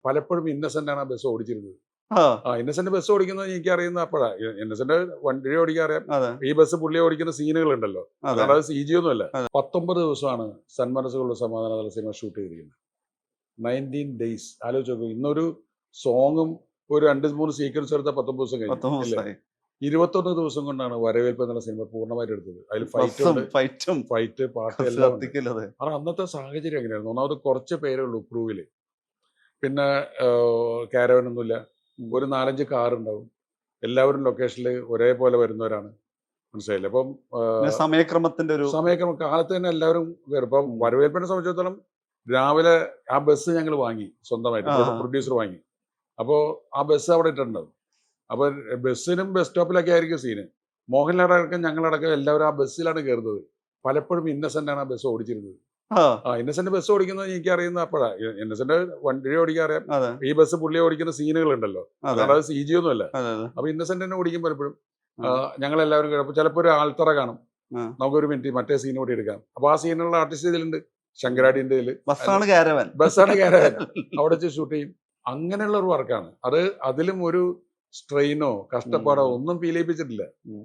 പലപ്പോഴും ഇന്നസെന്റ് ആണ് ആ ബസ് ഓടിച്ചിരുന്നത്. ആ, ഇന്നസെന്റ് ബസ് ഓടിക്കുന്നത് എനിക്ക് അറിയുന്ന അപ്പോഴാ. ഇന്നസെന്റ് വണ്ടി ഓടിക്കാൻ അറിയാം. അതെ, ഈ ബസ് പുള്ളി ഓടിക്കുന്ന സീനുകൾ ഉണ്ടല്ലോ, അതെ, അല്ലാതെ CG ഒന്നും അല്ല. അതെ. 19 ദിവസമാണ് സന്മനസ്സുകളുടെ സമാധാനതല സിനിമ ഷൂട്ട് ചെയ്തിരിക്കുന്നത്. 19 ഡേയ്സ് ആലോചിച്ച് നോക്കൂ. ഇന്നൊരു സോങ്ങും ഒരു 2-3 സീക്വൻസ് എടുത്ത 19 ദിവസം കഴിഞ്ഞു 19 അല്ലേ? ദിവസമായി. 21 ദിവസം കൊണ്ടാണ് വരവേൽപ്പ് എന്നുള്ള സിനിമ പൂർണ്ണമായിട്ട് എടുത്തത്. അതിൽ ഫൈറ്റ് ബസ്സും ഉണ്ട്, ഫൈറ്റും ഫൈറ്റ് പാട്ട് എല്ലാം ഉണ്ട്. കത്തിക്കലത്. കാരണം അന്നത്തെ സാഹചര്യം എങ്ങനെയായിരുന്നു? ഒന്നാമത് കുറച്ച് പേരേ ഉള്ളൂ ക്രൂവില്. പിന്നെ കാരവൻ ഒന്നുമില്ല. ഒരു 4-5 കാർ ഉണ്ടാവും. എല്ലാവരും ലൊക്കേഷനിൽ ഒരേപോലെ വരുന്നവരാണ്. മനസ്സിലായില്ലേ? അപ്പം പിന്നെ സമയക്രമത്തിന്റെ ഒരു സമയക്രമം കാലത്ത് തന്നെ എല്ലാവരും കയറും. ഇപ്പം ഉം. വരവേൽപ്പിനെ സംബന്ധിച്ചിടത്തോളം രാവിലെ ആ ബസ് ഞങ്ങൾ വാങ്ങി സ്വന്തമായിട്ട്. ആ, പ്രൊഡ്യൂസർ വാങ്ങി. അപ്പോൾ ആ ബസ് അവിടെ ഇട്ടിട്ടുണ്ടാവും. അപ്പോൾ ബസ്സിനും ബസ് സ്റ്റോപ്പിലൊക്കെ ആയിരിക്കും സീന്. മോഹൻലാലടക്കം ഞങ്ങളടക്കം എല്ലാവരും ആ ബസ്സിലാണ് കയറുന്നത്. പലപ്പോഴും ഇന്നസെന്റ് ആണ് ആ ബസ് ഓടിച്ചിരുന്നത്. ആ, ഇന്നസെന്റ് ബസ് ഓടിക്കുന്നത് എനിക്ക് അറിയുന്ന അപ്പോഴാ. ഇന്നസെന്റ് വണ്ടി ഓടിക്കാൻ അറിയാം. അതെ, ഈ ബസ് പുള്ളി ഓടിക്കുന്ന സീനുകൾ ഉണ്ടല്ലോ, അതെ, അല്ലാതെ CG ഒന്നും അല്ല. അതെ, അതെ. അപ്പൊ ഇന്നസെന്റ് തന്നെ ഓടിക്കും പലപ്പോഴും. ആ, ഞങ്ങളെല്ലാവരും ചിലപ്പോൾ ഒരു ആൾത്തറ കാണും. ആ. നമുക്കൊരു മിനിറ്റ് മറ്റേ സീൻ കൂടി എടുക്കാം. അപ്പൊ ആ സീനുള്ള ആർട്ടിസ്റ്റ് ഇതിലുണ്ട്. ശങ്കരാടിന്റെ ഇതിൽ ബസ്സാണ് കാരവൻ. ബസ്സാണ് കാരവൻ. അവിടെ വെച്ച് ഷൂട്ട് ചെയ്യും. അങ്ങനെയുള്ള ഒരു വർക്കാണ് അത്. അതിലും ഒരു സ്ട്രെയിനോ കഷ്ടപ്പാടോ ഒന്നും ഫീൽ ചെയ്യിപ്പിച്ചിട്ടില്ല.